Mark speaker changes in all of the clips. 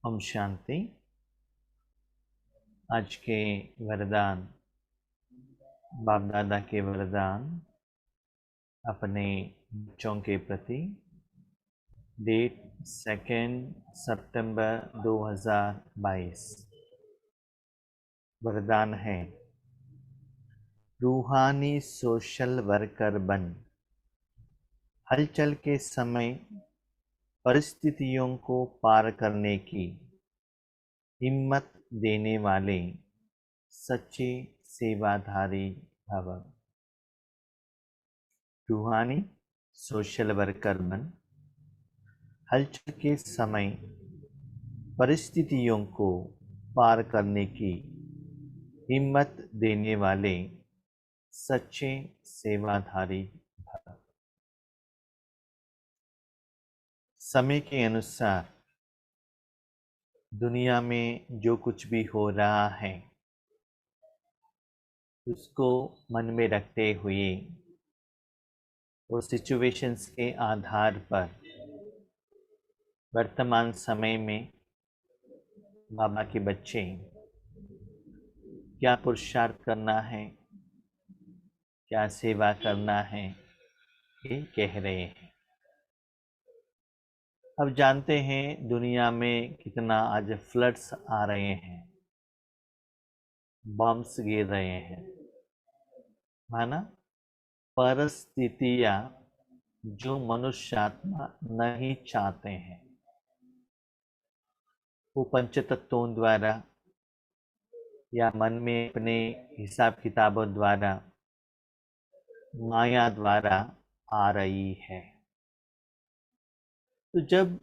Speaker 1: ओम शांति। आज के वरदान, बाप दादा के वरदान अपने बच्चों के प्रति। डेट 2 सितंबर 2022। वरदान है, रूहानी सोशल वर्कर बन। हलचल के समय परिस्थितियों को पार करने की हिम्मत देने वाले सच्चे सेवाधारी भव। रूहानी सोशल वर्कर बन। हलचल के समय परिस्थितियों को पार करने की हिम्मत देने वाले सच्चे सेवाधारी भव। समय के अनुसार दुनिया में जो कुछ भी हो रहा है उसको मन में रखते हुए वो सिचुएशंस के आधार पर वर्तमान समय में बाबा के बच्चे क्या पुरुषार्थ करना है, क्या सेवा करना है, ये कह रहे हैं। अब जानते हैं दुनिया में कितना आज फ्लड्स आ रहे हैं, बॉम्ब्स गिर रहे हैं, माना परिस्थितियां जो मनुष्यात्मा नहीं चाहते हैं वो पंचतत्वों द्वारा या मन में अपने हिसाब किताबों द्वारा, माया द्वारा आ रही है। तो जब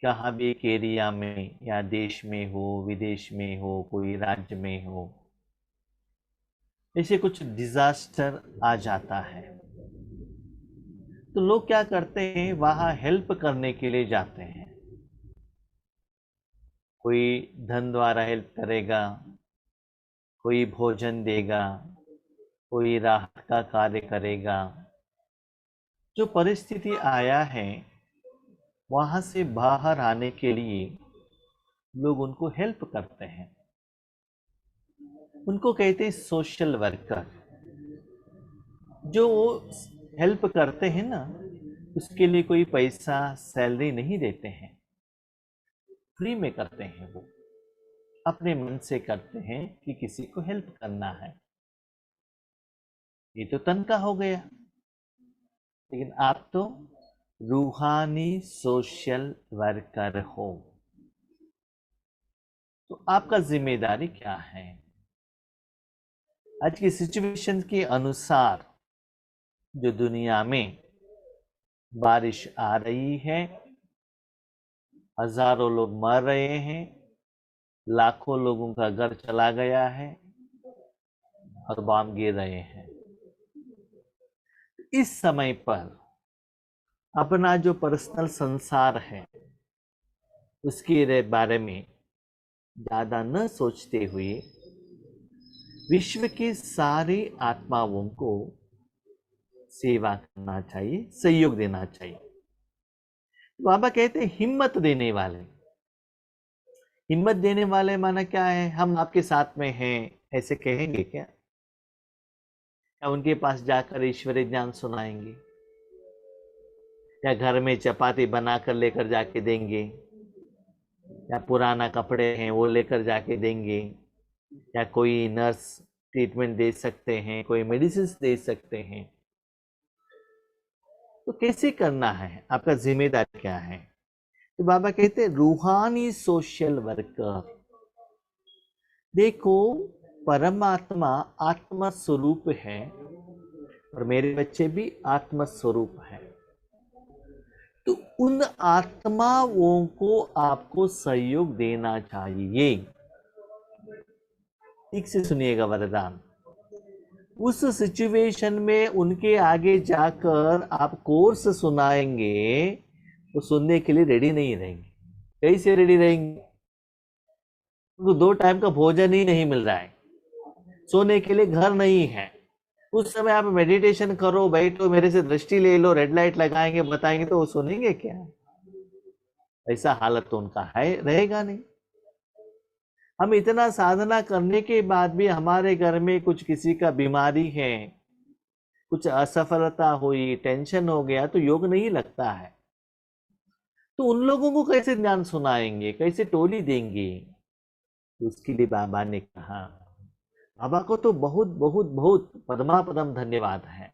Speaker 1: कहाँ भी एक एरिया में या देश में हो, विदेश में हो, कोई राज्य में हो, ऐसे कुछ डिजास्टर आ जाता है तो लोग क्या करते हैं, वहां हेल्प करने के लिए जाते हैं। कोई धन द्वारा हेल्प करेगा, कोई भोजन देगा, कोई राहत का कार्य करेगा। जो परिस्थिति आया है वहां से बाहर आने के लिए लोग उनको हेल्प करते हैं। उनको कहते हैं सोशल वर्कर। जो वो हेल्प करते हैं ना, उसके लिए कोई पैसा सैलरी नहीं देते हैं, फ्री में करते हैं। वो अपने मन से करते हैं कि किसी को हेल्प करना है। ये तो तनख्वाह हो गया, लेकिन आप तो रूहानी सोशल वर्कर हो। तो आपका जिम्मेदारी क्या है? आज की सिचुएशन के अनुसार जो दुनिया में बारिश आ रही है, हजारों लोग मर रहे हैं, लाखों लोगों का घर चला गया है और बम गिर रहे हैं। इस समय पर अपना जो पर्सनल संसार है उसके बारे में ज्यादा न सोचते हुए विश्व के सारे आत्माओं को सेवा करना चाहिए, सहयोग देना चाहिए। बाबा कहते हैं हिम्मत देने वाले। हिम्मत देने वाले माना क्या है? हम आपके साथ में हैं ऐसे कहेंगे क्या? या उनके पास जाकर ईश्वरीय ज्ञान सुनाएंगे, या घर में चपाती बनाकर लेकर जाके देंगे, या पुराना कपड़े हैं वो लेकर जाके देंगे, या कोई नर्स ट्रीटमेंट दे सकते हैं, कोई मेडिसिन दे सकते हैं। तो कैसे करना है? आपका जिम्मेदारी क्या है? तो बाबा कहते हैं रूहानी सोशल वर्कर। देखो, परमात्मा आत्मा स्वरूप है और मेरे बच्चे भी आत्मा स्वरूप है। तो उन आत्माओं को आपको सहयोग देना चाहिए। ठीक से सुनिएगा वरदान। उस सिचुएशन में उनके आगे जाकर आप कोर्स सुनाएंगे, वो सुनने के लिए रेडी नहीं रहेंगे। कैसे रेडी रहेंगे? उनको 2 टाइम का भोजन ही नहीं मिल रहा है, सोने के लिए घर नहीं है। उस समय आप मेडिटेशन करो, बैठो, मेरे से दृष्टि ले लो, रेड लाइट लगाएंगे, बताएंगे, तो वो सुनेंगे क्या? ऐसा हालत तो उनका है रहेगा नहीं। हम इतना साधना करने के बाद भी हमारे घर में कुछ किसी का बीमारी है, कुछ असफलता हुई, टेंशन हो गया, तो योग नहीं लगता है। तो उन लोगों को कैसे ज्ञान सुनाएंगे, कैसे टोली देंगे? तो उसके लिए बाबा ने कहा, बाबा को तो बहुत बहुत बहुत परमापरम धन्यवाद है।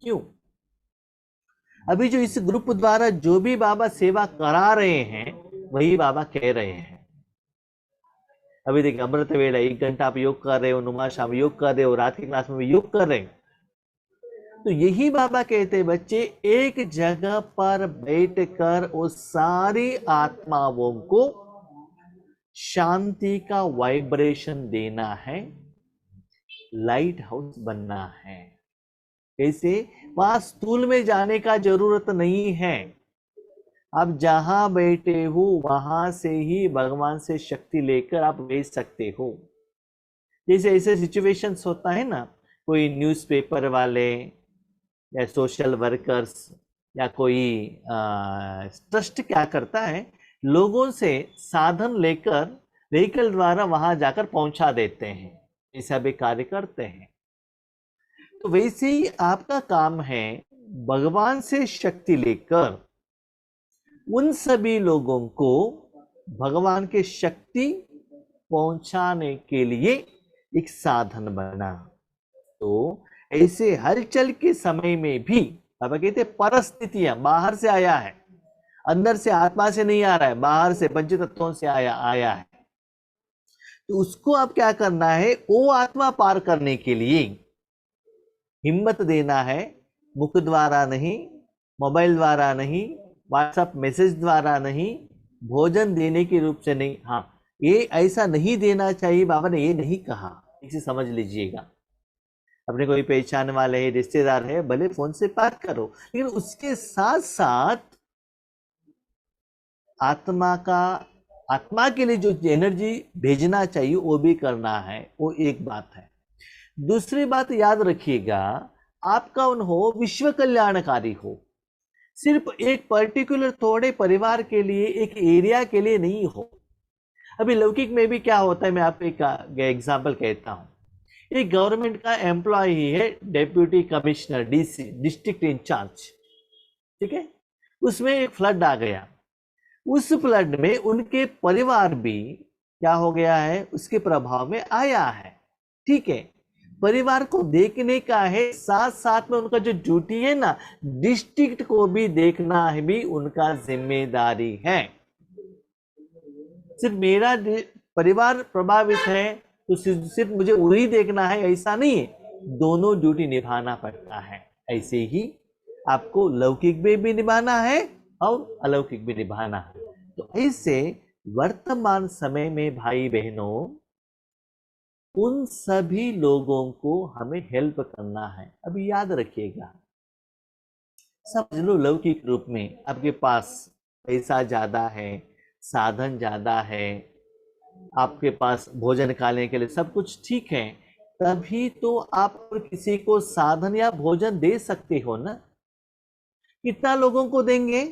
Speaker 1: क्यों? अभी जो इस ग्रुप द्वारा जो भी बाबा सेवा करा रहे हैं वही बाबा कह रहे हैं। अभी देखिए, अमृत वेला 1 घंटा आप योग कर रहे हो, नुमा शाम योग कर रहे हो, रात की क्लास में भी योग कर रहे हो। तो यही बाबा कहते हैं, बच्चे एक जगह पर बैठकर वो सारी आत्माओं को शांति का वाइब्रेशन देना है, लाइट हाउस बनना है। कैसे? वहां स्थूल में जाने का जरूरत नहीं है। आप जहां बैठे हो वहां से ही भगवान से शक्ति लेकर आप भेज सकते हो। जैसे ऐसे सिचुएशंस होता है ना, कोई न्यूज़पेपर वाले या सोशल वर्कर्स या कोई ट्रस्ट क्या करता है, लोगों से साधन लेकर व्हीकल द्वारा वहां जाकर पहुंचा देते हैं, ऐसा भी कार्य करते हैं। तो वैसे ही आपका काम है भगवान से शक्ति लेकर उन सभी लोगों को भगवान के शक्ति पहुंचाने के लिए एक साधन बना। तो ऐसे हलचल के समय में भी बाबा कहते परिस्थितियां बाहर से आया है, अंदर से आत्मा से नहीं आ रहा है, बाहर से पंच तत्वों से आया है। तो उसको आप क्या करना है, वो आत्मा पार करने के लिए हिम्मत देना है। मुख द्वारा नहीं, मोबाइल द्वारा नहीं, व्हाट्सएप मैसेज द्वारा नहीं, भोजन देने के रूप से नहीं। हाँ, ये ऐसा नहीं देना चाहिए, बाबा ने ये नहीं कहा, इसे समझ लीजिएगा। अपने कोई पहचान वाले है, रिश्तेदार है, भले फोन से बात करो, लेकिन उसके साथ साथ आत्मा के लिए जो एनर्जी भेजना चाहिए वो भी करना है। वो एक बात है। दूसरी बात याद रखिएगा, आप कौन हो? विश्व कल्याणकारी हो। सिर्फ एक पर्टिकुलर थोड़े परिवार के लिए, एक एरिया के लिए नहीं हो। अभी लौकिक में भी क्या होता है, मैं आपको एक एग्जाम्पल कहता हूं। एक गवर्नमेंट का एम्प्लॉय है, deputy commissioner, DC, district in charge, ठीक है। उसमें एक फ्लड आ गया। उस फ्लड में उनके परिवार भी क्या हो गया है, उसके प्रभाव में आया है, ठीक है। परिवार को देखने का है, साथ साथ में उनका जो ड्यूटी है ना, डिस्ट्रिक्ट को भी देखना है, भी उनका जिम्मेदारी है। सिर्फ मेरा परिवार प्रभावित है तो सिर्फ मुझे वही देखना है, ऐसा नहीं है, दोनों ड्यूटी निभाना पड़ता है। ऐसे ही आपको लौकिक भी निभाना है और अलौकिक भी निभाना है। तो ऐसे वर्तमान समय में भाई बहनों, उन सभी लोगों को हमें हेल्प करना है। अभी याद रखिएगा, समझ लो लौकिक रूप में आपके पास पैसा ज्यादा है, साधन ज्यादा है, आपके पास भोजन खाने के लिए सब कुछ ठीक है, तभी तो आप किसी को साधन या भोजन दे सकते हो ना। कितना लोगों को देंगे?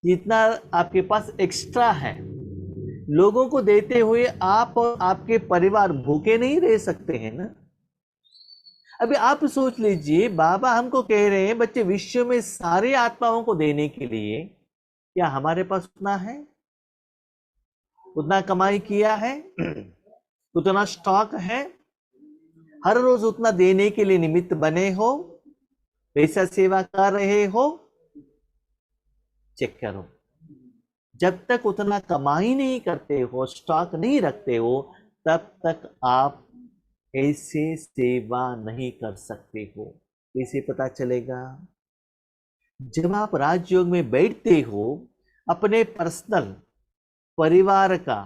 Speaker 1: जितना आपके पास एक्स्ट्रा है। लोगों को देते हुए आप और आपके परिवार भूखे नहीं रह सकते हैं ना। अभी आप सोच लीजिए, बाबा हमको कह रहे हैं बच्चे, विश्व में सारे आत्माओं को देने के लिए क्या हमारे पास उतना है? उतना कमाई किया है? उतना स्टॉक है? हर रोज उतना देने के लिए निमित्त बने हो? पैसा सेवा कर रहे हो? चेक करो। जब तक उतना कमाई नहीं करते हो, स्टॉक नहीं रखते हो, तब तक आप ऐसे सेवा नहीं कर सकते हो। कैसे पता चलेगा? जब आप राजयोग में बैठते हो, अपने पर्सनल परिवार का,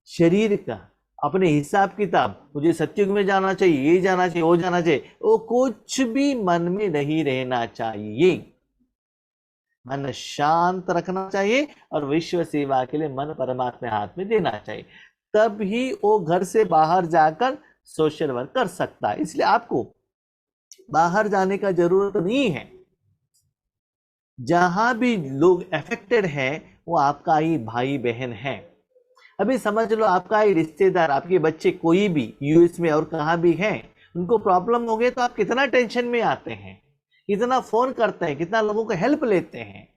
Speaker 1: शरीर का, अपने हिसाब किताब, मुझे सत्युग में जाना चाहिए, ये जाना चाहिए, वो जाना चाहिए, वो कुछ भी मन में नहीं रहना चाहिए। मन शांत रखना चाहिए और विश्व सेवा के लिए मन परमात्मा हाथ में देना चाहिए। तब ही वो घर से बाहर जाकर सोशल वर्क कर सकता है। इसलिए आपको बाहर जाने का जरूरत नहीं है। जहां भी लोग अफेक्टेड हैं वो आपका ही भाई बहन है। अभी समझ लो आपका ही रिश्तेदार, आपके बच्चे कोई भी यूएस में और कहाँ भी हैं, उनको प्रॉब्लम हो गई तो आप कितना टेंशन में आते हैं, कितना फोन करते हैं, कितना लोगों को हेल्प लेते हैं।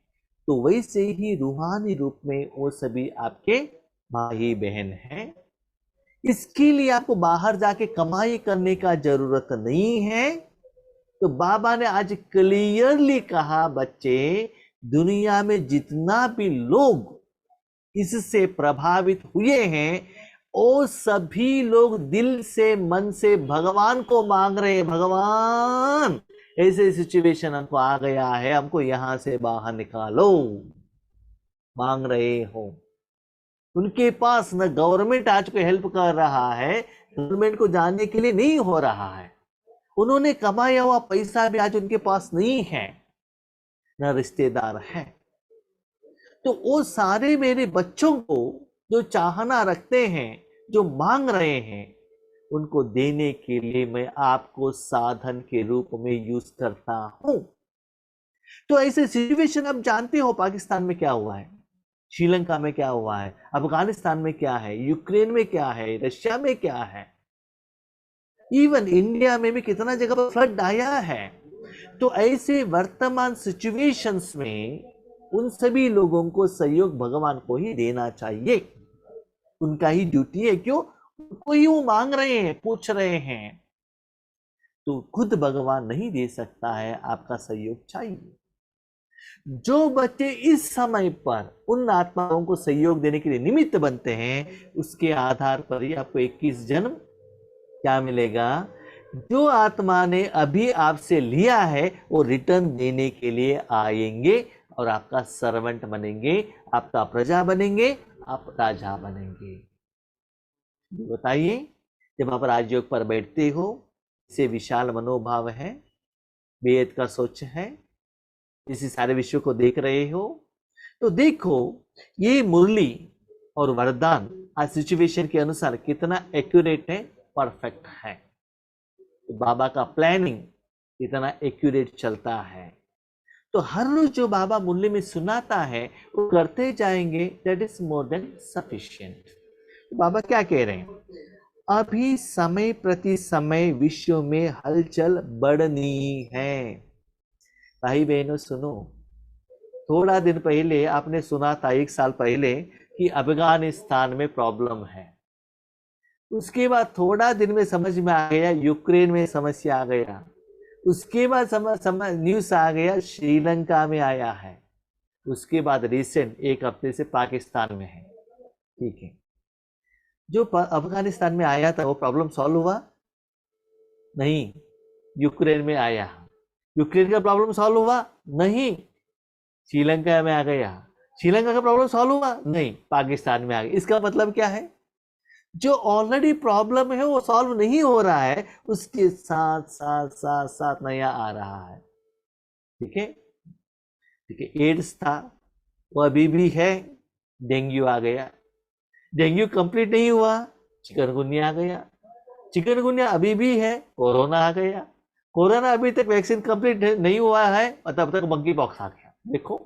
Speaker 1: तो वैसे ही रूहानी रूप में वो सभी आपके भाई बहन हैं। इसके लिए आपको बाहर जाके कमाई करने का जरूरत नहीं है। तो बाबा ने आज क्लियरली कहा, बच्चे दुनिया में जितना भी लोग इससे प्रभावित हुए हैं, वो सभी लोग दिल से मन से भगवान को मांग रहे हैं, भगवान ऐसे सिचुएशन हमको आ गया है, हमको यहां से बाहर निकालो, मांग रहे हो। उनके पास न गवर्नमेंट आज को हेल्प कर रहा है, गवर्नमेंट को जानने के लिए नहीं हो रहा है, उन्होंने कमाया हुआ पैसा भी आज उनके पास नहीं है, न रिश्तेदार है। तो वो सारे मेरे बच्चों को जो चाहना रखते हैं, जो मांग रहे हैं, उनको देने के लिए मैं आपको साधन के रूप में यूज करता हूं। तो ऐसे सिचुएशन आप जानते हो, पाकिस्तान में क्या हुआ है, श्रीलंका में क्या हुआ है, अफगानिस्तान में क्या है, यूक्रेन में क्या है, रशिया में क्या है, इवन इंडिया में भी कितना जगह पर फ्लड आया है। तो ऐसे वर्तमान सिचुएशंस में उन सभी लोगों को सहयोग भगवान को ही देना चाहिए, उनका ही ड्यूटी है। क्यों? उनको ही वो मांग रहे हैं, पूछ रहे हैं, तो खुद भगवान नहीं दे सकता है, आपका सहयोग चाहिए। जो बच्चे इस समय पर उन आत्माओं को सहयोग देने के लिए निमित्त बनते हैं, उसके आधार पर ही आपको 21 जन्म क्या मिलेगा। जो आत्मा ने अभी आपसे लिया है वो रिटर्न देने के लिए आएंगे और आपका सर्वेंट बनेंगे, आपका प्रजा बनेंगे, आप राजा बनेंगे। बताइए, जब आप राजयोग पर बैठते हो, इसे विशाल मनोभाव है, बेहद का सोच है, इसी सारे विषयों को देख रहे हो, तो देखो ये मुरली और वरदान आज सिचुएशन के अनुसार कितना एक्यूरेट है, परफेक्ट है। तो बाबा का प्लानिंग इतना एक्यूरेट चलता है। तो हर रोज जो बाबा मुरली में सुनाता है वो करते जाएंगे, that is more than sufficient. बाबा क्या कह रहे हैं, अभी समय प्रति समय विश्व में हलचल बढ़नी है। भाई बहनों सुनो, थोड़ा दिन पहले आपने सुना था, 1 साल पहले, कि अफगानिस्तान में प्रॉब्लम है। उसके बाद थोड़ा दिन में समझ में आ गया यूक्रेन में समस्या आ गया। उसके बाद न्यूज़ आ गया श्रीलंका में आया है। उसके बाद रिसेंट 1 हफ्ते से पाकिस्तान में है। ठीक है, जो अफगानिस्तान में आया था वो प्रॉब्लम सॉल्व हुआ नहीं, यूक्रेन में आया, यूक्रेन का प्रॉब्लम सॉल्व हुआ नहीं, श्रीलंका में आ गया, श्रीलंका का प्रॉब्लम सॉल्व हुआ नहीं, पाकिस्तान में आ गया। इसका मतलब क्या है, जो ऑलरेडी प्रॉब्लम है वो सॉल्व नहीं हो रहा है, उसके साथ साथ साथ साथ नया आ रहा है। ठीक है, ठीक है। एड्स था वो अभी भी है, डेंगू आ गया, डेंगू कंप्लीट नहीं हुआ, चिकनगुनिया आ गया, चिकनगुनिया अभी भी है, कोरोना आ गया, कोरोना अभी तक वैक्सीन कंप्लीट नहीं हुआ है और तब तक मंकी पॉक्स आ गया। देखो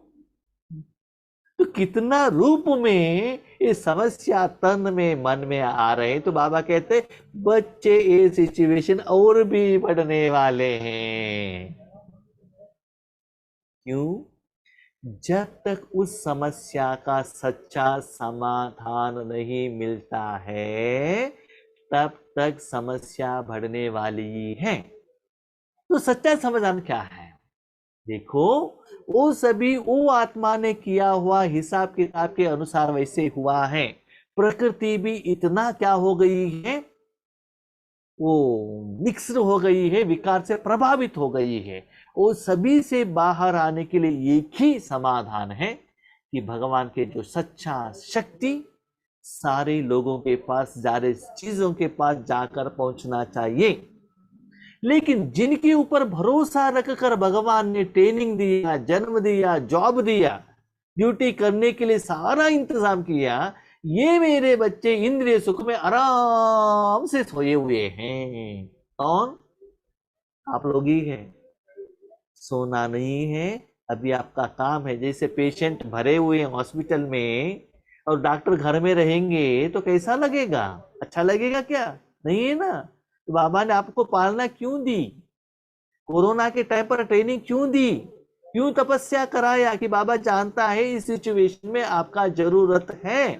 Speaker 1: तो कितना रूप में ये समस्या तन में मन में आ रहे हैं। तो बाबा कहते बच्चे ये सिचुएशन और भी बढ़ने वाले हैं। क्यों? जब तक उस समस्या का सच्चा समाधान नहीं मिलता है तब तक समस्या बढ़ने वाली है। तो सच्चा समाधान क्या है? देखो, वो सभी वो आत्मा ने किया हुआ हिसाब किताब के अनुसार वैसे हुआ है। प्रकृति भी इतना क्या हो गई है, वो मिक्स्ड हो गई है, विकार से प्रभावित हो गई है। वो सभी से बाहर आने के लिए एक ही समाधान है कि भगवान के जो सच्चा शक्ति सारे लोगों के पास, सारे चीजों के पास जाकर पहुंचना चाहिए। लेकिन जिनके ऊपर भरोसा रखकर भगवान ने ट्रेनिंग दिया, जन्म दिया, जॉब दिया, ड्यूटी करने के लिए सारा इंतजाम किया, ये मेरे बच्चे इंद्रिय सुख में आराम से सोए हुए हैं। कौन? आप लोग ही हैं। सोना नहीं है, अभी आपका काम है, जैसे पेशेंट भरे हुए हैं हॉस्पिटल में और डॉक्टर घर में रहेंगे तो कैसा लगेगा? अच्छा लगेगा क्या? नहीं है ना। तो बाबा ने आपको पालना क्यों दी? कोरोना के टाइम पर ट्रेनिंग क्यों दी? क्यों तपस्या कराया? कि बाबा जानता है इस सिचुएशन में आपका जरूरत है।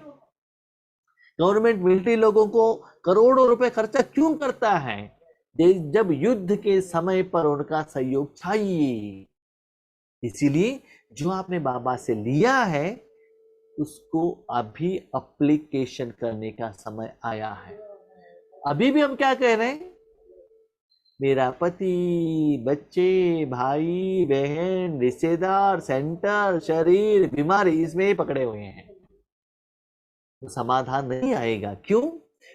Speaker 1: गवर्नमेंट मिलिट्री लोगों को करोड़ों रुपए खर्चा क्यों करता है? जब युद्ध के समय पर उनका सहयोग चाहिए। इसीलिए जो आपने बाबा से लिया है उसको अभी अप्लीकेशन करने का समय आया है। अभी भी हम क्या कह रहे हैं? मेरा पति, बच्चे, भाई बहन, रिश्तेदार, सेंटर, शरीर, बीमारी, इसमें ही पकड़े हुए हैं। तो समाधान नहीं आएगा। क्यों?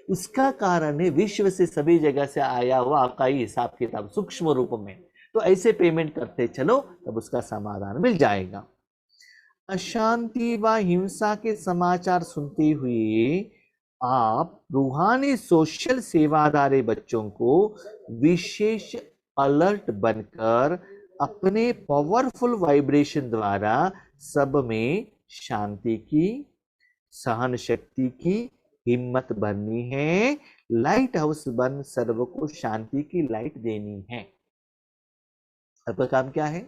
Speaker 1: उसका कारण है विश्व से सभी जगह से आया हुआ आपका ही हिसाब किताब सूक्ष्म रूप में। तो ऐसे पेमेंट करते चलो, तब उसका समाधान मिल जाएगा। अशांति व हिंसा के समाचार सुनते हुए आप रूहानी सोशल सेवादारी बच्चों को विशेष अलर्ट बनकर अपने पावरफुल वाइब्रेशन द्वारा सब में शांति की, सहन शक्ति की हिम्मत भरनी है। लाइट हाउस बन सर्व को शांति की लाइट देनी है। आपका काम क्या है?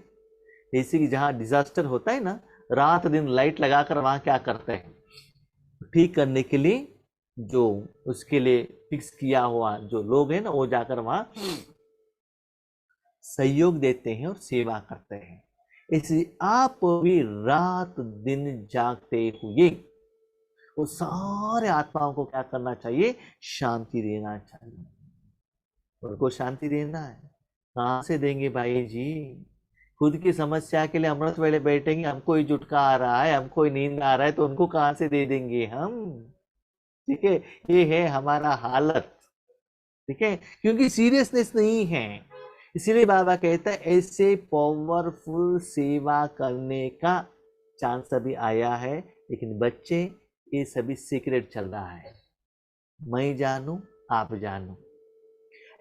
Speaker 1: जैसे कि जहां डिजास्टर होता है ना, रात दिन लाइट लगाकर वहां क्या करते हैं? ठीक करने के लिए जो उसके लिए फिक्स किया हुआ जो लोग हैं ना, वो जाकर वहां सहयोग देते हैं और सेवा करते हैं। इसलिए आप भी रात दिन जागते हुए वो सारे आत्माओं को क्या करना चाहिए? शांति देना चाहिए। उनको शांति देना है। कहां से देंगे भाई जी? खुद की समस्या के लिए अमृत वेले बैठेंगे, हमको ही जुटका आ रहा है, हमको ही नींद आ रहा है, तो उनको कहां से दे देंगे हम? ठीक है, ये है हमारा हालत। ठीक है, क्योंकि सीरियसनेस नहीं है। इसीलिए बाबा कहता है ऐसे पावरफुल सेवा करने का चांस अभी आया है, लेकिन बच्चे ये सभी सीक्रेट चल रहा है। मैं जानू, आप जानू।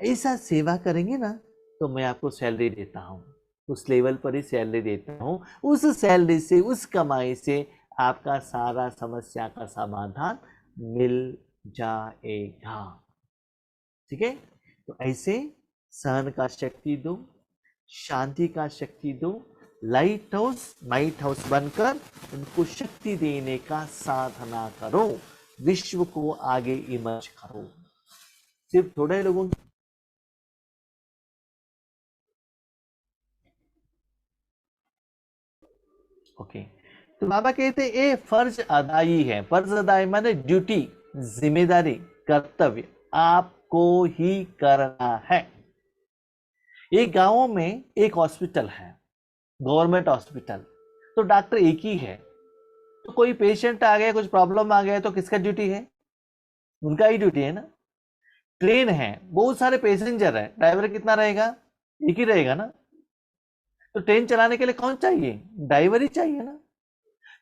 Speaker 1: ऐसा सेवा करेंगे ना तो मैं आपको सैलरी देता हूं, उस लेवल पर ही सैलरी देता हूं। उस सैलरी से, उस कमाई से आपका सारा समस्या का समाधान मिल जाएगा। ठीक है, तो ऐसे सहन का शक्ति दो, शांति का शक्ति दो, लाइट हाउस बनकर उनको शक्ति देने का साधना करो, विश्व को आगे इमर्ज करो। सिर्फ थोड़े लोगों ओके, तो बाबा कहते ये फर्ज अदाई है। फर्ज अदाई माने ड्यूटी, जिम्मेदारी, कर्तव्य आपको ही करना है। एक गांव में एक हॉस्पिटल है, गवर्नमेंट हॉस्पिटल, तो डॉक्टर एक ही है। तो कोई पेशेंट आ गया, कुछ प्रॉब्लम आ गया, तो किसका ड्यूटी है? उनका ही ड्यूटी है ना। ट्रेन है, बहुत सारे पैसेंजर है, ड्राइवर कितना रहेगा? एक ही रहेगा ना। तो ट्रेन चलाने के लिए कौन चाहिए? ड्राइवर ही चाहिए ना।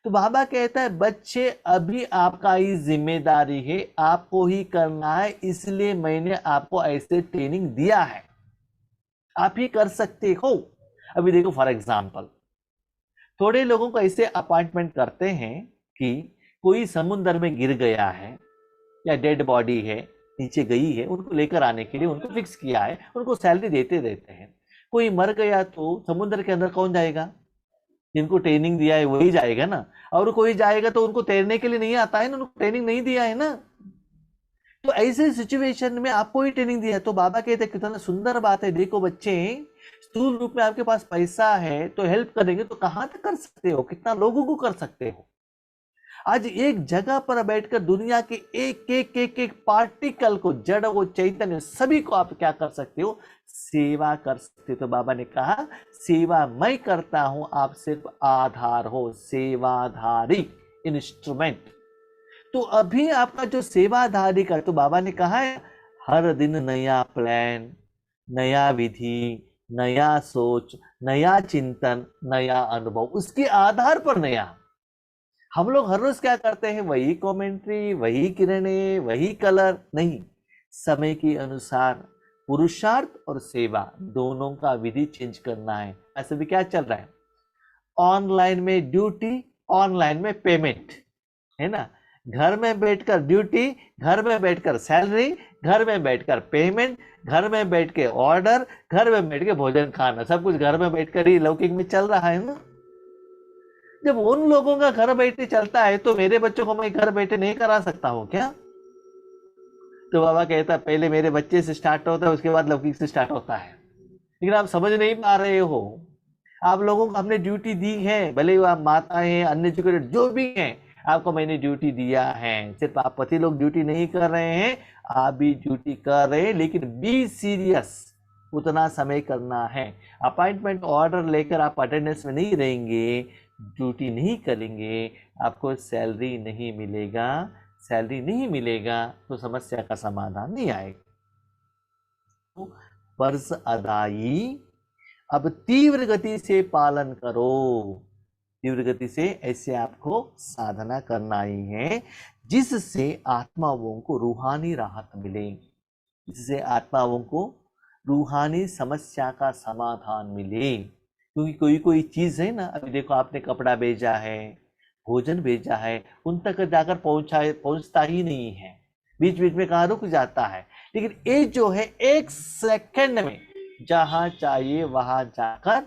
Speaker 1: तो बाबा कहता है बच्चे अभी आपका ही जिम्मेदारी है, आपको ही करना है, इसलिए मैंने आपको ऐसे ट्रेनिंग दिया है, आप ही कर सकते हो। अभी देखो फॉर एग्जांपल, थोड़े लोगों को ऐसे अपॉइंटमेंट करते हैं कि कोई समुद्र में गिर गया है या डेड बॉडी है, नीचे गई है, उनको लेकर आने के लिए उनको फिक्स किया है, उनको सैलरी देते देते हैं। कोई मर गया तो समुद्र के अंदर कौन जाएगा? जिनको ट्रेनिंग दिया है वही जाएगा ना। और कोई जाएगा तो उनको तैरने के लिए नहीं आता है ना, उनको ट्रेनिंग नहीं दिया है ना। तो ऐसे सिचुएशन में आपको ही ट्रेनिंग दिया है। तो बाबा कहते हैं कितना सुंदर बात है, देखो बच्चे, स्थूल रूप में आपके पास पैसा है तो हेल्प करेंगे तो कहां तक कर सकते हो, कितना लोगों को कर सकते हो। आज एक जगह पर बैठकर दुनिया के एक पार्टिकल को, जड़ वो चैतन्य, सभी को आप क्या कर सकते हो? सेवा कर सकते हो। तो बाबा ने कहा सेवा मैं करता हूं, आप सिर्फ आधार हो, सेवाधारी, इंस्ट्रूमेंट। तो अभी आपका जो सेवाधारी का, तो बाबा ने कहा है हर दिन नया प्लान, नया विधि, नया सोच, नया चिंतन, नया अनुभव, उसके आधार पर नया। हम लोग हर रोज क्या करते हैं? वही कमेंट्री, वही किरणें, वही कलर नहीं। समय के अनुसार पुरुषार्थ और सेवा दोनों का विधि चेंज करना है। ऐसे भी क्या चल रहा है? ऑनलाइन में ड्यूटी, ऑनलाइन में पेमेंट, है ना। घर में बैठकर ड्यूटी, घर में बैठकर सैलरी, घर में बैठकर पेमेंट, घर में बैठ के ऑर्डर, घर में बैठ के भोजन खाना, सब कुछ घर में बैठकर ही लौकिक में चल रहा है ना। जब उन लोगों का घर बैठे चलता है तो मेरे बच्चों को मैं घर बैठे नहीं करा सकता हूं क्या? तो बाबा कहता है पहले मेरे बच्चे से स्टार्ट होता है, उसके बाद लौकिक से स्टार्ट होता है। लेकिन आप समझ नहीं पा रहे हो। आप लोगों को हमने ड्यूटी दी है, भले ही आप माता हैं, अनएजुकेटेड जो भी हैं, आपको मैंने ड्यूटी दिया है। सिर्फ आप पति लोग ड्यूटी नहीं कर रहे हैं, आप भी ड्यूटी कर रहे हैं, लेकिन बी सीरियस, उतना समय करना है। अपॉइंटमेंट ऑर्डर लेकर आप अटेंडेंस में नहीं रहेंगे, ड्यूटी नहीं करेंगे, आपको सैलरी नहीं मिलेगा। सैलरी नहीं मिलेगा तो समस्या का समाधान नहीं आएगा। तो कर्ज अदाई अब तीव्र गति से पालन करो। तीव्र गति से ऐसे आपको साधना करना ही है जिससे आत्माओं को रूहानी राहत मिले, जिससे आत्माओं को रूहानी समस्या का समाधान मिले। क्योंकि कोई कोई चीज है ना, अभी देखो आपने कपड़ा भेजा है, भोजन भेजा है, उन तक जाकर पहुंचता ही नहीं है, बीच बीच में कहाँ रुक जाता है। लेकिन ये जो है 1 सेकंड में जहां चाहिए वहां जाकर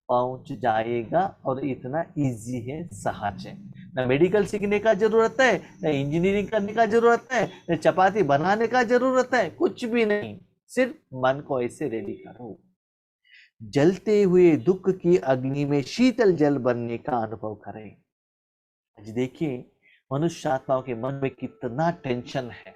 Speaker 1: पहुंच जाएगा, और इतना इजी है, सहज है। ना मेडिकल सीखने का जरूरत है, ना इंजीनियरिंग करने का जरूरत है, ना चपाती बनाने का जरूरत है, कुछ भी नहीं। सिर्फ मन को ऐसे रेडी करो। जलते हुए दुख की अग्नि में शीतल जल बनने का अनुभव करें। आज देखिए मनुष्य आत्माओं के मन में कितना टेंशन है,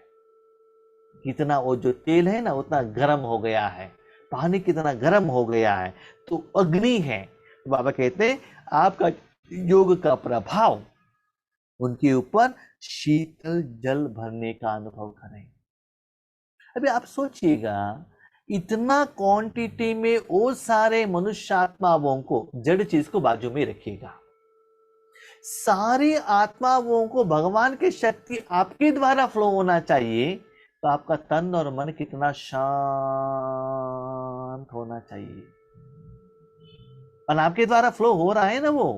Speaker 1: कितना वो जो तेल है ना उतना गर्म हो गया है, पानी कितना गर्म हो गया है, तो अग्नि है। बाबा कहते हैं आपका योग का प्रभाव उनके ऊपर शीतल जल भरने का अनुभव करें। अभी आप सोचिएगा, इतना क्वांटिटी में वो सारे मनुष्य आत्माओं को, जड़ चीज को बाजू में रखिएगा, सारी आत्माओं को भगवान की शक्ति आपके द्वारा फ्लो होना चाहिए, तो आपका तन और मन कितना शांत होना चाहिए। और आपके द्वारा फ्लो हो रहा है ना वो,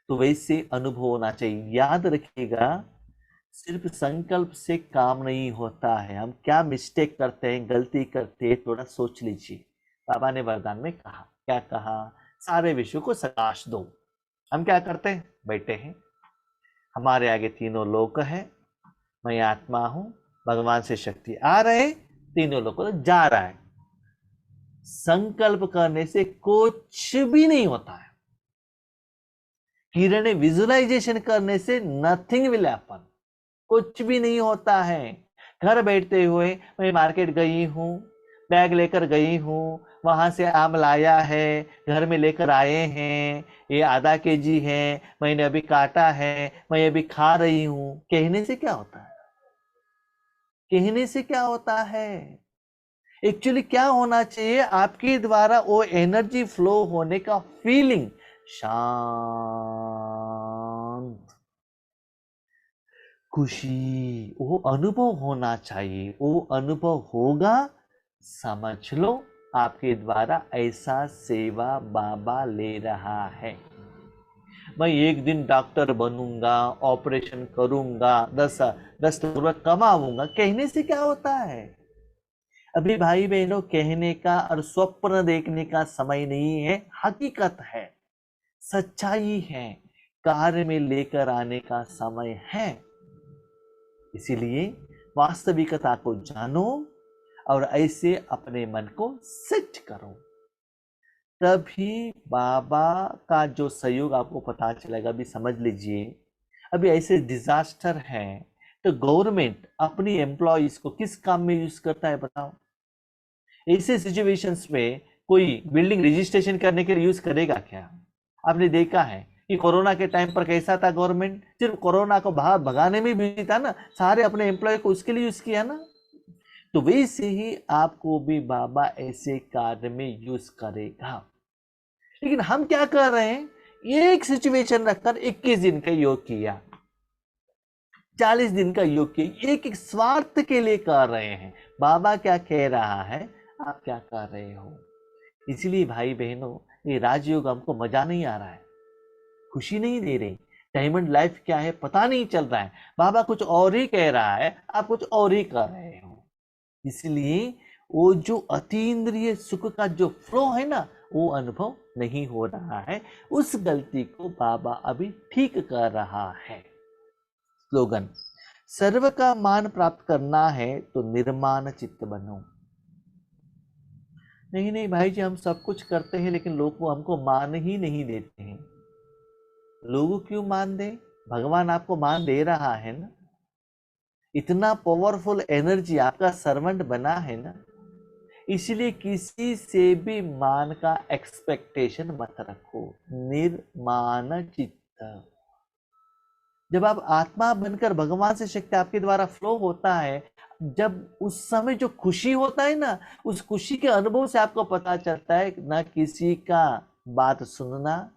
Speaker 1: तो वैसे अनुभव होना चाहिए। याद रखिएगा, सिर्फ संकल्प से काम नहीं होता है। हम क्या मिस्टेक करते हैं, गलती करते हैं, थोड़ा सोच लीजिए। बाबा ने वरदान में कहा, क्या कहा? सारे विश्व को सकाश दो। हम क्या करते हैं? बैठे हैं, हमारे आगे तीनों लोक है, मैं आत्मा हूं, भगवान से शक्ति आ रहे, तीनों लोगों को जा रहा है। संकल्प करने से कुछ भी नहीं होता है। किरण विजुअलाइजेशन करने से नथिंग विल हैपन, कुछ भी नहीं होता है। घर बैठते हुए मैं मार्केट गई हूं, बैग लेकर गई हूं, वहां से आम लाया है, घर में लेकर आए हैं, ये आधा केजी है, मैंने अभी काटा है, मैं अभी खा रही हूं। कहने से क्या होता है? कहने से क्या होता है? एक्चुअली क्या होना चाहिए? आपके द्वारा वो एनर्जी फ्लो होने का फीलिंग, शांत, खुशी, वो अनुभव होना चाहिए। वो अनुभव होगा, समझ लो आपके द्वारा ऐसा सेवा बाबा ले रहा है। मैं एक दिन डॉक्टर बनूंगा, ऑपरेशन करूंगा, 10 लाख कमाऊंगा, कहने से क्या होता है? अभी भाई बहनों, कहने का और स्वप्न देखने का समय नहीं है, हकीकत है, सच्चाई है, कार्य में लेकर आने का समय है। इसीलिए वास्तविकता को जानो और ऐसे अपने मन को सेट करो, तभी बाबा का जो सहयोग आपको पता चलेगा। अभी समझ लीजिए, अभी ऐसे डिजास्टर है तो गवर्नमेंट अपनी एम्प्लॉइज को किस काम में यूज करता है बताओ? ऐसे सिचुएशंस में कोई बिल्डिंग रजिस्ट्रेशन करने के लिए यूज करेगा क्या? आपने देखा है कि कोरोना के टाइम पर कैसा था, गवर्नमेंट सिर्फ कोरोना को बाहर भगाने में बिजी था ना, सारे अपने एम्प्लॉय को उसके लिए यूज किया ना। तो वैसे ही आपको भी बाबा ऐसे कार्य में यूज करेगा। लेकिन हम क्या कर रहे हैं? एक सिचुएशन रखकर 21 दिन का योग किया, 40 दिन का योग किया, एक स्वार्थ के लिए कर रहे हैं। बाबा क्या कह रहा है, आप क्या कर रहे हो? इसलिए भाई बहनों, ये राजयोग हमको मजा नहीं आ रहा है। खुशी नहीं दे रहे। डायमंड लाइफ क्या है पता नहीं चल रहा है, बाबा कुछ और ही कह रहा है, आप कुछ और ही कर रहे हो। इसलिए वो जो अतीन्द्रिय सुख का जो फ्लो है ना, वो अनुभव नहीं हो रहा है। उस गलती को बाबा अभी ठीक कर रहा है। स्लोगन, सर्व का मान प्राप्त करना है तो निर्माण चित्त बनो। नहीं नहीं भाई जी, हम सब कुछ करते हैं लेकिन लोग वो हमको मान ही नहीं देते हैं। लोगों क्यों मान दे, भगवान आपको मान दे रहा है ना। इतना पावरफुल एनर्जी आपका सर्वेंट बना है ना, इसलिए किसी से भी मान का एक्सपेक्टेशन मत रखो। निर्माण चित्त। जब आप आत्मा बनकर भगवान से शक्ति आपके द्वारा फ्लो होता है, जब उस समय जो खुशी होता है ना, उस खुशी के अनुभव से आपको पता चलता है ना किसी का बात सुनना,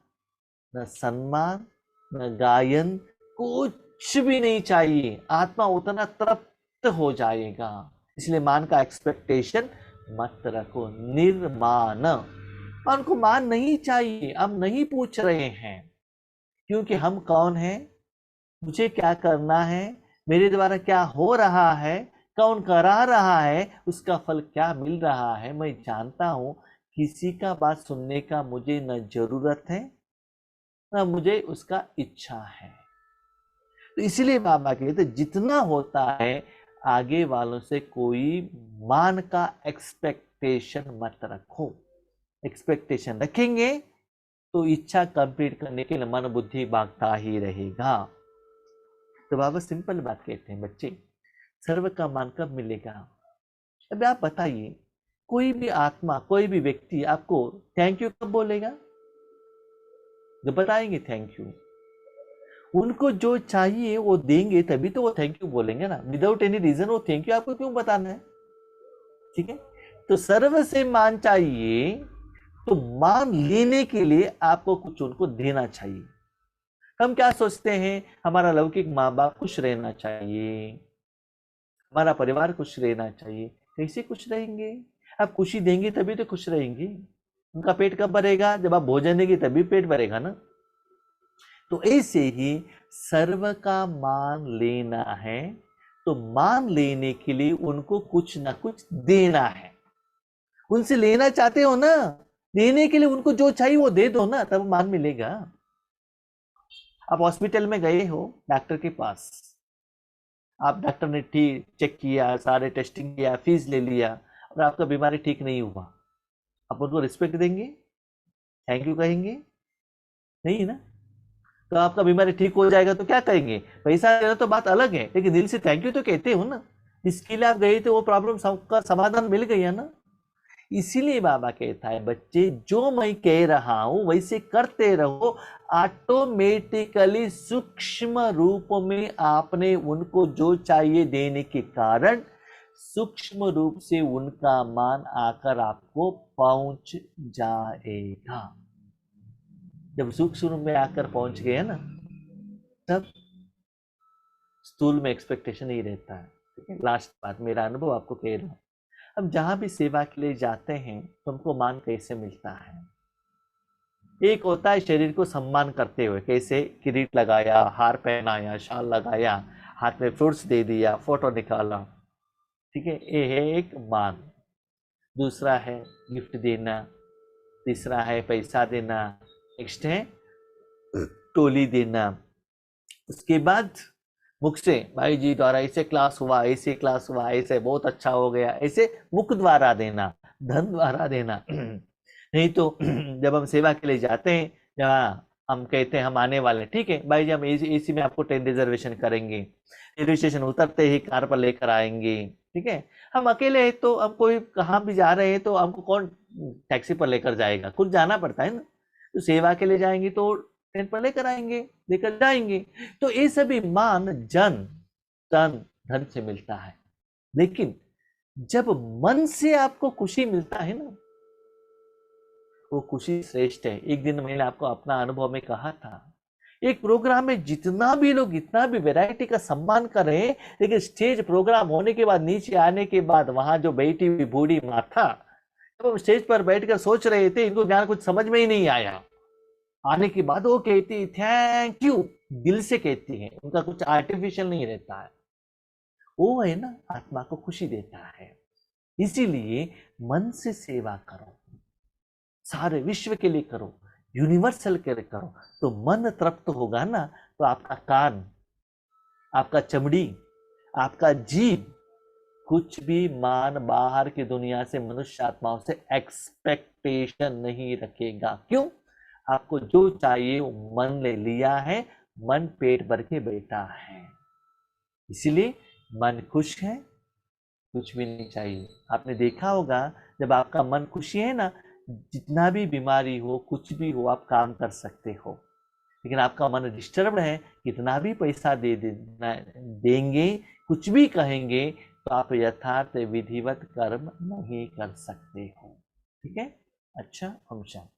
Speaker 1: न सम्मान, न गायन, कुछ भी नहीं चाहिए। आत्मा उतना तृप्त हो जाएगा। इसलिए मान का एक्सपेक्टेशन मत रखो। निर्माण, मान को मान नहीं चाहिए। हम नहीं पूछ रहे हैं क्योंकि हम कौन हैं, मुझे क्या करना है, मेरे द्वारा क्या हो रहा है, कौन करा रहा है, उसका फल क्या मिल रहा है, मैं जानता हूं। किसी का बात सुनने का मुझे न जरूरत है न मुझे उसका इच्छा है। तो इसलिए बाबा कहते जितना होता है आगे वालों से कोई मान का एक्सपेक्टेशन मत रखो। एक्सपेक्टेशन रखेंगे तो इच्छा कंप्लीट करने के लिए मन बुद्धि भागता ही रहेगा। तो बाबा सिंपल बात कहते हैं, बच्चे सर्व का मान कब मिलेगा। अब आप बताइए, कोई भी आत्मा, कोई भी व्यक्ति आपको थैंक यू कब बोलेगा, जब बताएंगे थैंक यू। उनको जो चाहिए वो देंगे तभी तो वो थैंक यू बोलेंगे ना। विदाउट एनी रीजन वो थैंक यू आपको क्यों बताना है। ठीक है, तो सर्व से मान चाहिए, तो मान लेने के लिए आपको कुछ उनको देना चाहिए। हम क्या सोचते हैं, हमारा लौकिक माँ बाप खुश रहना चाहिए, हमारा परिवार खुश रहना चाहिए। कैसे खुश रहेंगे, आप खुशी देंगे तभी तो खुश रहेंगे। उनका पेट कब भरेगा, जब आप भोजन देंगे तभी पेट भरेगा ना। तो ऐसे ही सर्व का मान लेना है, तो मान लेने के लिए उनको कुछ ना कुछ देना है। उनसे लेना चाहते हो ना, देने के लिए उनको जो चाहिए वो दे दो ना, तब मान मिलेगा। आप हॉस्पिटल में गए हो डॉक्टर के पास, आप डॉक्टर ने ठीक चेक किया, सारे टेस्टिंग किया, फीस ले लिया और आपका बीमारी ठीक नहीं हुआ, आप उनको रिस्पेक्ट देंगे, थैंक यू कहेंगे? नहीं ना। तो आपका बीमारी ठीक हो जाएगा तो क्या कहेंगे, पैसा देना तो बात अलग है, लेकिन दिल से थैंक यू तो कहते हो ना। जिसके लिए आप गए थे वो प्रॉब्लम का समाधान मिल गया ना। इसीलिए बाबा कहता है, बच्चे जो मैं कह रहा हूं वैसे करते रहो, ऑटोमेटिकली सूक्ष्म रूप में आपने उनको जो चाहिए देने के कारण सूक्ष्म रूप से उनका मान आकर आपको पहुंच जाएगा। जब सूक्ष्म रूप में आकर पहुंच गए ना, तब स्थूल में एक्सपेक्टेशन ही रहता है। ठीक है, लास्ट बात, मेरा अनुभव आपको कह रहा हूं। हम जहां भी सेवा के लिए जाते हैं तो हमको मान कैसे मिलता है। एक होता है शरीर को सम्मान करते हुए, कैसे किरीट लगाया, हार पहनाया, शाल लगाया, हाथ में फ्रूट्स दे दिया, फोटो निकाला। ठीक है, ये है एक मान। दूसरा है गिफ्ट देना, तीसरा है पैसा देना, नेक्स्ट है टोली देना। उसके बाद मुख से भाई जी द्वारा ऐसे क्लास हुआ, ऐसे क्लास हुआ, ऐसे बहुत अच्छा हो गया, ऐसे मुख द्वारा देना, धन द्वारा देना। नहीं तो जब हम सेवा के लिए जाते हैं, जहाँ हम कहते हैं हम आने वाले, ठीक है भाई जी हम एसी में आपको 10 रिजर्वेशन करेंगे, रेलवे स्टेशन उतरते ही कार पर लेकर आएंगे। ठीक है, हम अकेले हैं तो हम कोई कहाँ भी जा रहे हैं तो हमको कौन टैक्सी पर लेकर जाएगा, खुद जाना पड़ता है ना। तो सेवा के लिए जाएंगे तो ट्रेन पर लेकर आएंगे, लेकर जाएंगे। तो ये सभी मान जन तन धन से मिलता है। लेकिन जब मन से आपको खुशी मिलता है ना, वो खुशी श्रेष्ठ है। एक दिन मैंने आपको अपना अनुभव में कहा था, एक प्रोग्राम में जितना भी लोग इतना भी वैरायटी का सम्मान कर रहे हैं, लेकिन स्टेज प्रोग्राम होने के बाद नीचे आने के बाद वहां जो बैठी हुई बूढ़ी माता, जब हम स्टेज पर बैठकर सोच रहे थे, इनको ज्ञान कुछ समझ में ही नहीं आया। आने के बाद वो कहती है थैंक यू, दिल से कहती है, उनका कुछ आर्टिफिशियल नहीं रहता है। वो है ना, आत्मा को खुशी देता है। इसीलिए मन से सेवा करो, सारे विश्व के लिए करो, यूनिवर्सल के लिए करो, तो मन तृप्त होगा ना, तो आपका कान, आपका चमड़ी, आपका जीभ कुछ भी मान बाहर की दुनिया से, मनुष्य आत्माओं से एक्सपेक्टेशन नहीं रखेगा। क्यों? आपको जो चाहिए वो मन ने लिया है, मन पेट भर के बैठा है। इसीलिए मन खुश है, कुछ भी नहीं चाहिए। आपने देखा होगा, जब आपका मन खुशी है ना, जितना भी बीमारी हो, कुछ भी हो, आप काम कर सकते हो। लेकिन आपका मन डिस्टर्ब है, कितना भी पैसा देंगे, कुछ भी कहेंगे, तो आप यथार्थ विधिवत कर्म नहीं कर सकते हो। ठीक है? अच्छा, हम शांति।